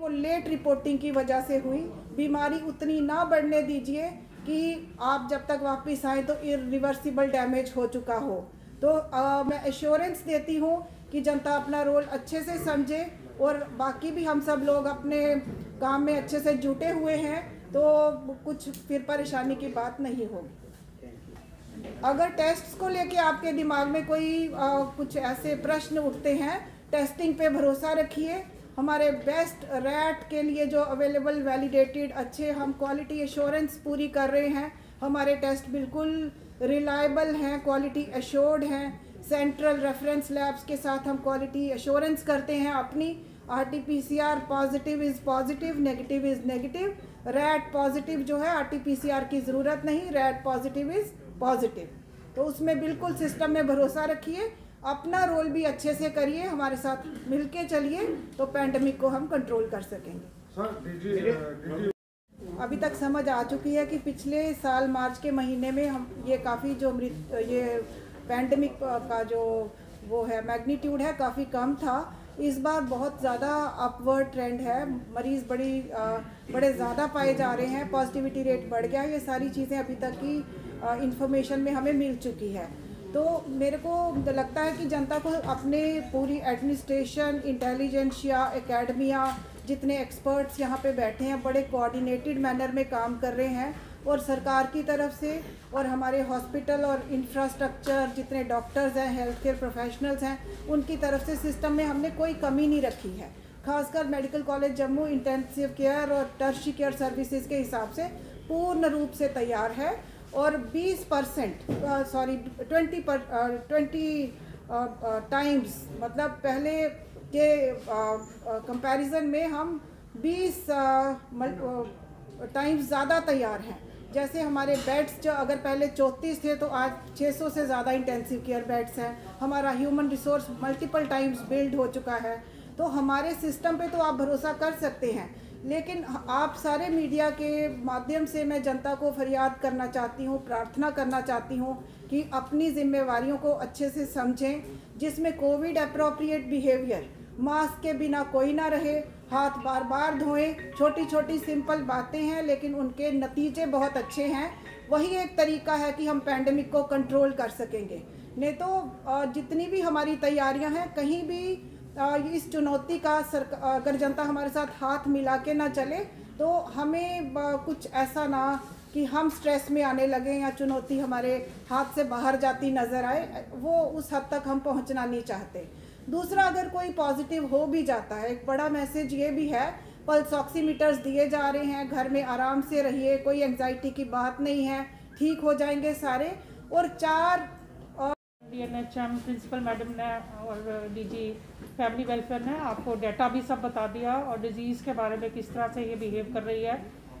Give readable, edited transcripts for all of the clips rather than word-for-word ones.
वो late reporting की वजह से हुई। बीमारी उतनी ना बढ़ने दीजिए कि आप जब तक वापस आए तो इरिवर्सिबल डैमेज हो चुका हो। तो मैं एश्योरेंस देती हूँ कि जनता अपना रोल अच्छे से समझे और बाकी भी हम सब लोग अपने काम में अच्छे से जुटे हुए हैं, तो कुछ फिर परेशानी की बात नहीं होगी। अगर टेस्ट्स को लेके आपके दिमाग में कोई कुछ ऐसे प्रश्न उठते हैं, टेस्टिंग पे भरोसा रखिए। हमारे बेस्ट रैट के लिए जो अवेलेबल वैलिडेटेड अच्छे हम क्वालिटी एश्योरेंस पूरी कर रहे हैं। हमारे टेस्ट बिल्कुल रिलायबल हैं, क्वालिटी एश्योर्ड हैं। सेंट्रल रेफरेंस लैब्स के साथ हम क्वालिटी एश्योरेंस करते हैं अपनी। RT-PCR positive is positive, negative is negative. Rat positive जो है RT-PCR की ज़रूरत नहीं, रैट पॉजिटिव इज़ पॉजिटिव। तो उसमें बिल्कुल सिस्टम में भरोसा रखिए, अपना रोल भी अच्छे से करिए, हमारे साथ मिलके चलिए, तो पैंडेमिक को हम कंट्रोल कर सकेंगे। अभी तक समझ आ चुकी है कि पिछले साल मार्च के महीने में हम ये काफ़ी जो ये पैंडेमिक का जो वो है मैग्नीट्यूड है काफ़ी कम था। इस बार बहुत ज़्यादा अपवर्ड ट्रेंड है, मरीज़ बड़े ज़्यादा पाए जा रहे हैं, पॉजिटिविटी रेट बढ़ गया। ये सारी चीज़ें अभी तक की इंफॉर्मेशन में हमें मिल चुकी है। तो मेरे को लगता है कि जनता को अपने पूरी एडमिनिस्ट्रेशन, इंटेलिजेंसिया, एकेडमिया, जितने एक्सपर्ट्स यहाँ पे बैठे हैं बड़े कोऑर्डिनेटेड मैनर में काम कर रहे हैं, और सरकार की तरफ से और हमारे हॉस्पिटल और इंफ्रास्ट्रक्चर, जितने डॉक्टर्स हैं, हेल्थ केयर प्रोफेशनल्स हैं, उनकी तरफ से सिस्टम में हमने कोई कमी नहीं रखी है। खासकर medical college Jammu intensive care और टर्शियरी केयर सर्विसेज के हिसाब से पूर्ण रूप से तैयार है। और 20 टाइम्स, मतलब पहले के कंपैरिजन में हम 20 टाइम्स ज़्यादा तैयार हैं। जैसे हमारे बेड्स जो अगर पहले 34 थे तो आज 600 से ज़्यादा इंटेंसिव केयर बेड्स हैं। हमारा human resource multiple times build हो चुका है। तो हमारे सिस्टम पे तो आप भरोसा कर सकते हैं, लेकिन आप सारे मीडिया के माध्यम से मैं जनता को फरियाद करना चाहती हूँ, प्रार्थना करना चाहती हूँ कि अपनी जिम्मेवारियों को अच्छे से समझें, जिसमें कोविड अप्रोप्रिएट बिहेवियर, मास्क के बिना कोई ना रहे, हाथ बार बार धोएं। छोटी छोटी सिंपल बातें हैं लेकिन उनके नतीजे बहुत अच्छे हैं। वही एक तरीका है कि हम पैंडेमिक को कंट्रोल कर सकेंगे। नहीं तो जितनी भी हमारी तैयारियां हैं, कहीं भी इस चुनौती का अगर जनता हमारे साथ हाथ मिला के ना चले तो हमें कुछ ऐसा ना कि हम स्ट्रेस में आने लगे या चुनौती हमारे हाथ से बाहर जाती नज़र आए, वो उस हद तक हम पहुंचना नहीं चाहते। दूसरा, अगर कोई पॉजिटिव हो भी जाता है, एक बड़ा मैसेज ये भी है, पल्स ऑक्सीमीटर्स दिए जा रहे हैं, घर में आराम से रहिए, कोई एंजाइटी की बात नहीं है, ठीक हो जाएंगे सारे। और 4 DNHM प्रिंसिपल मैडम ने और DG फैमिली वेलफेयर ने आपको डाटा भी सब बता दिया और डिजीज़ के बारे में किस तरह से ये बिहेव कर रही है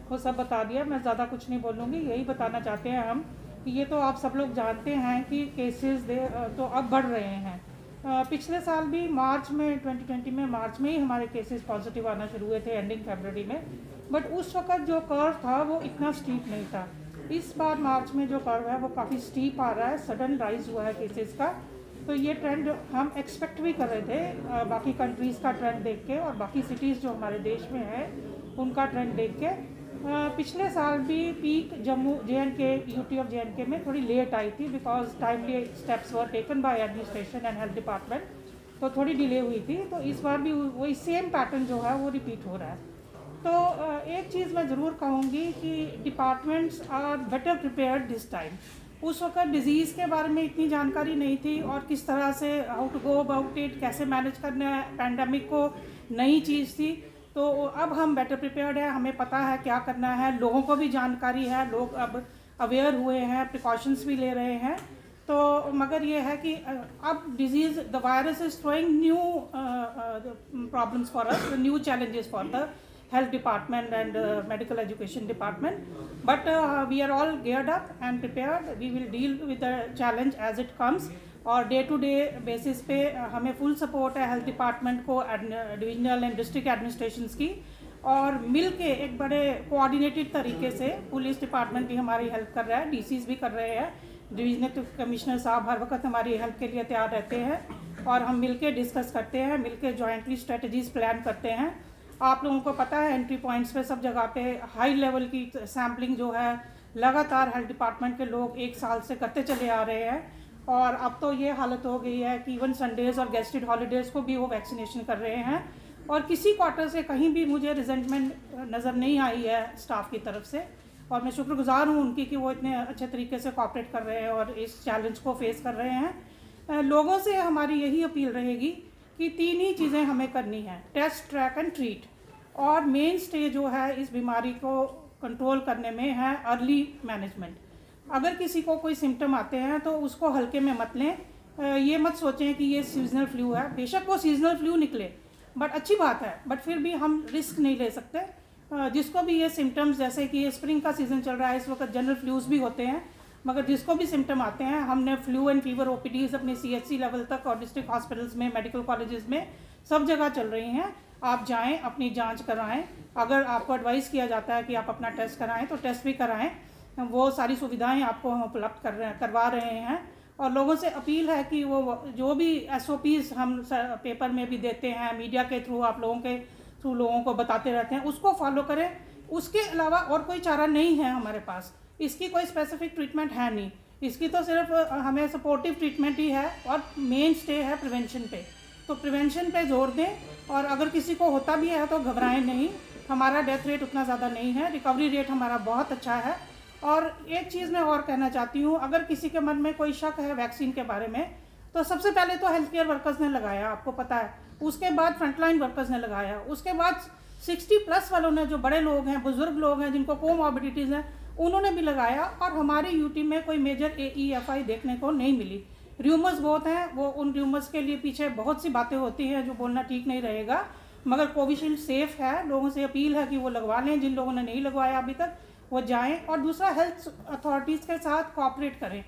वो सब बता दिया। मैं ज़्यादा कुछ नहीं बोलूँगी, यही बताना चाहते हैं हम कि ये तो आप सब लोग जानते हैं कि केसेस तो अब बढ़ रहे हैं। पिछले साल भी मार्च में 2020 में मार्च में ही हमारे केसेस पॉजिटिव आना शुरू हुए थे, एंडिंग फरवरी में, बट उस वक्त जो कर्व था वो इतना स्टीप नहीं था। इस बार मार्च में जो कर्व है वो काफ़ी स्टीप आ रहा है, सडन राइज हुआ है केसेस का। तो ये ट्रेंड हम एक्सपेक्ट भी कर रहे थे बाकी कंट्रीज़ का ट्रेंड देख के और बाकी सिटीज़ जो हमारे देश में है उनका ट्रेंड देख के। पिछले साल भी peak Jammu JNK UT of JNK में थोड़ी लेट आई थी because timely steps were taken by administration and health department, तो थोड़ी डिले हुई थी। तो इस बार भी वही सेम पैटर्न जो है वो रिपीट हो रहा है। तो एक चीज़ मैं ज़रूर कहूँगी कि departments are better prepared this time. उस वक्त डिज़ीज़ के बारे में इतनी जानकारी नहीं थी और किस तरह से how to go about it, कैसे मैनेज करना है, पैंडेमिक को नई चीज़ थी। तो अब हम बेटर प्रिपेयर्ड है, हमें पता है क्या करना है, लोगों को भी जानकारी है, लोग अब अवेयर हुए हैं, प्रिकॉशंस भी ले रहे हैं। तो मगर ये है कि अब disease, the virus is throwing new problems for us, new challenges for the health department and medical education department, but we are all geared up and prepared. We will deal with the challenge as it comes और day to day basis पे हमें full support है health department को, divisional and district administrations की, और मिल के एक बड़े कोऑर्डिनेटेड तरीके से पुलिस डिपार्टमेंट भी हमारी हेल्प कर रहा है, DCs भी कर रहे हैं, डिविजनल कमिश्नर साहब हर वक्त हमारी हेल्प के लिए तैयार रहते हैं और हम मिल के डिस्कस करते हैं, मिल के जॉइंटली स्ट्रेटजीज प्लान करते हैं। आप लोगों को पता है एंट्री पॉइंट्स पे सब जगह पे हाई लेवल की सैम्पलिंग जो है लगातार हेल्थ डिपार्टमेंट के लोग 1 साल से करते चले आ रहे हैं, और अब तो ये हालत हो गई है कि इवन संडेज़ और गेस्टेड हॉलीडेज़ को भी वो वैक्सीनेशन कर रहे हैं। और किसी क्वार्टर से कहीं भी मुझे रिजेंटमेंट नज़र नहीं आई है स्टाफ की तरफ से, और मैं शुक्रगुजार हूँ उनकी कि वो इतने अच्छे तरीके से कोऑपरेट कर रहे हैं और इस चैलेंज को फेस कर रहे हैं। लोगों से हमारी यही अपील रहेगी कि 3 ही चीज़ें हमें करनी है, टेस्ट, ट्रैक एंड ट्रीट। और मेन स्टे जो है इस बीमारी को कंट्रोल करने में है अर्ली मैनेजमेंट। अगर किसी को कोई सिम्टम आते हैं तो उसको हल्के में मत लें। ये मत सोचें कि ये सीजनल फ्लू है, बेशक वो सीजनल फ्लू निकले बट अच्छी बात है, बट फिर भी हम रिस्क नहीं ले सकते। जिसको भी ये सिम्टम्स, जैसे कि ये स्प्रिंग का सीज़न चल रहा है, इस वक्त जनरल फ्लूज भी होते हैं, मगर जिसको भी सिम्टम आते हैं हमने फ्लू एंड फीवर OPDs अपने CHC लेवल तक और डिस्ट्रिक्ट हॉस्पिटल्स में, मेडिकल कॉलेजेस में सब जगह चल रही हैं। आप जाएं, अपनी जांच कराएं। अगर आपको एडवाइस किया जाता है कि आप अपना टेस्ट कराएं तो टेस्ट भी कराएं। वो सारी सुविधाएं आपको हम उपलब्ध करवा रहे हैं। और लोगों से अपील है कि वो जो भी SOPs हम पेपर में भी देते हैं, मीडिया के थ्रू, आप लोगों के थ्रू लोगों को बताते रहते हैं, उसको फॉलो करें। उसके अलावा और कोई चारा नहीं है हमारे पास। इसकी कोई स्पेसिफिक ट्रीटमेंट है नहीं, इसकी तो सिर्फ हमें सपोर्टिव ट्रीटमेंट ही है और मेन स्टे है प्रिवेंशन पे। तो प्रिवेंशन पे जोर दें, और अगर किसी को होता भी है तो घबराएं नहीं। हमारा डेथ रेट उतना ज़्यादा नहीं है, रिकवरी रेट हमारा बहुत अच्छा है। और एक चीज़ मैं और कहना चाहती हूँ, अगर किसी के मन में कोई शक है वैक्सीन के बारे में, तो सबसे पहले तो हेल्थ केयर वर्कर्स ने लगाया, आपको पता है, उसके बाद फ्रंटलाइन वर्कर्स ने लगाया, उसके बाद 60+ वालों ने, जो बड़े लोग हैं, बुजुर्ग लोग हैं, जिनको कोमॉर्बिडिटीज़ हैं, उन्होंने भी लगाया। और हमारी यूटी में कोई मेजर AE/FI देखने को नहीं मिली। र्यूमर्स बहुत हैं, वो उन र्यूमर्स के लिए पीछे बहुत सी बातें होती हैं जो बोलना ठीक नहीं रहेगा, मगर कोविशील्ड सेफ़ है। लोगों से अपील है कि वो लगवा लें, जिन लोगों ने नहीं लगवाया अभी तक वो जाएं। और दूसरा, हेल्थ अथॉरिटीज़ के साथ कोऑपरेट करें,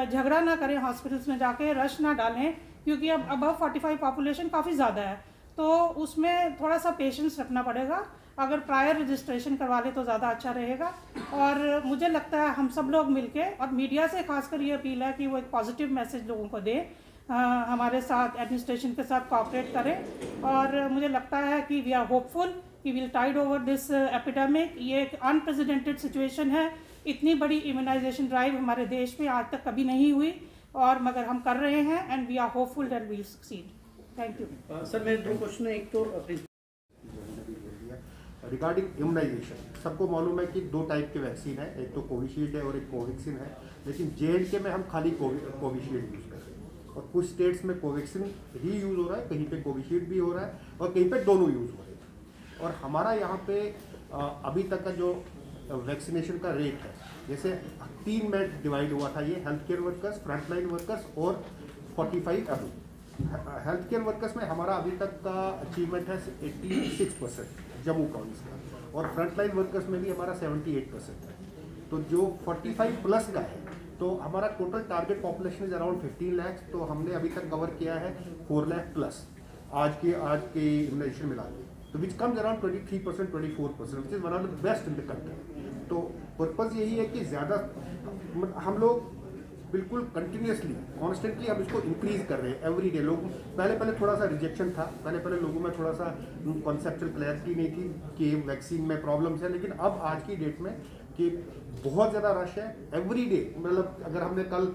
झगड़ा ना करें हॉस्पिटल्स में जाके, रश ना डालें, क्योंकि अब अबव 45 पॉपुलेशन काफ़ी ज़्यादा है, तो उसमें थोड़ा सा पेशेंस रखना पड़ेगा। अगर प्रायर रजिस्ट्रेशन करवा ले तो ज़्यादा अच्छा रहेगा। और मुझे लगता है हम सब लोग मिलके, और मीडिया से खासकर ये अपील है कि वो एक पॉजिटिव मैसेज लोगों को दें, हमारे साथ एडमिनिस्ट्रेशन के साथ कोऑपरेट करें। और मुझे लगता है कि वी आर होपफुल कि will tide over this epidemic. ये एक अनप्रेसिडेंटेड सिचुएशन है, इतनी बड़ी इम्यूनाइजेशन ड्राइव हमारे देश में आज तक कभी नहीं हुई, और मगर हम कर रहे हैं, and we are hopeful that we will succeed. Thank you. Sir, मेरे 2 क्वेश्चन है। एक तो रिगार्डिंग इम्यूनाइजेशन, सबको मालूम है कि 2 टाइप के वैक्सीन है, एक तो कोविशील्ड है और एक कोवैक्सीन है, लेकिन JNK में हम खाली कोविशील्ड यूज़ कर रहे हैं, और कुछ स्टेट्स में कोवैक्सीन ही यूज़ हो रहा है, कहीं पे कोविशील्ड भी हो रहा है, और कहीं पे दोनों यूज़ हो रहे हैं। और हमारा यहाँ पे अभी तक का जो वैक्सीनेशन का रेट है, जैसे 3 में डिवाइड हुआ था ये, health care workers, frontline workers और 45 अभी। हेल्थ केयर वर्कर्स में हमारा अभी तक का अचीवमेंट है 86% जम्मू काउंटी का, और फ्रंटलाइन वर्कर्स में भी हमारा 78% है। तो जो 45+ का है, तो हमारा total target population is around 15 lakh, तो हमने अभी तक कवर किया है 4 लाख+ आज के इम्यूनाइजेशन मिला के, तो which comes around 23%, 24%, which is one of the best in the country. तो पर्पज़ यही है कि ज़्यादा हम लोग बिल्कुल कंटिन्यूसली कॉन्स्टेंटली हम इसको इंक्रीज़ कर रहे हैं एवरी डे। लोग पहले थोड़ा सा रिजेक्शन था, पहले लोगों में थोड़ा सा कॉन्सेप्चुअल क्लैरिटी नहीं थी कि वैक्सीन में प्रॉब्लम्स है, लेकिन अब आज की डेट में कि बहुत ज़्यादा रश है एवरी डे। मतलब अगर हमने कल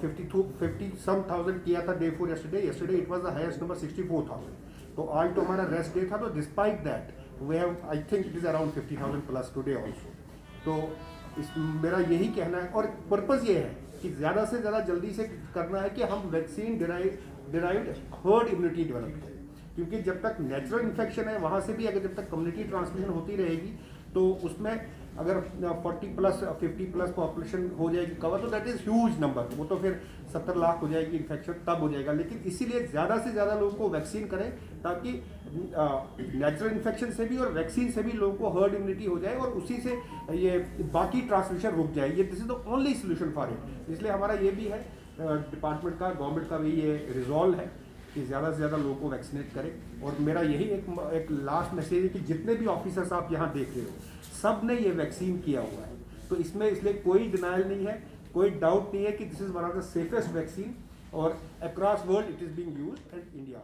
50,000 किया था day 4 yesterday it was the highest number 64,000, तो आज तो हमारा रेस्ट डे था, तो despite that we have, I think it is around 50,000+ today also. तो मेरा यही कहना है, और पर्पज़ ये है कि ज़्यादा से ज़्यादा जल्दी से करना है कि हम vaccine derived herd immunity develop करें, क्योंकि जब तक नेचुरल इन्फेक्शन है वहाँ से भी अगर जब तक कम्युनिटी ट्रांसमिशन होती रहेगी, तो उसमें अगर 40+ 50+ पॉपुलेशन हो जाएगी कवर, तो दैट इज़ ह्यूज नंबर, वो तो फिर 70 लाख हो जाएगी इन्फेक्शन, तब हो जाएगा। लेकिन इसीलिए ज़्यादा से ज़्यादा लोगों को वैक्सीन करें, ताकि नेचुरल इन्फेक्शन से भी और वैक्सीन से भी लोगों को हर्ड इम्यूनिटी हो जाए, और उसी से ये बाकी ट्रांसमिशन रुक जाए। ये this is the only solution for it. इसलिए हमारा ये भी है, डिपार्टमेंट का, गवर्नमेंट का भी ये रिजॉल्व है कि ज़्यादा से ज़्यादा लोगों को वैक्सीनेट करें। और मेरा यही एक लास्ट मैसेज है कि जितने भी ऑफिसर्स आप यहाँ देख रहे हो, सब ने ये वैक्सीन किया हुआ है, तो इसमें इसलिए कोई डिनाइल नहीं है, कोई डाउट नहीं है कि this is one of the safest vaccine, और across world it is being used and India.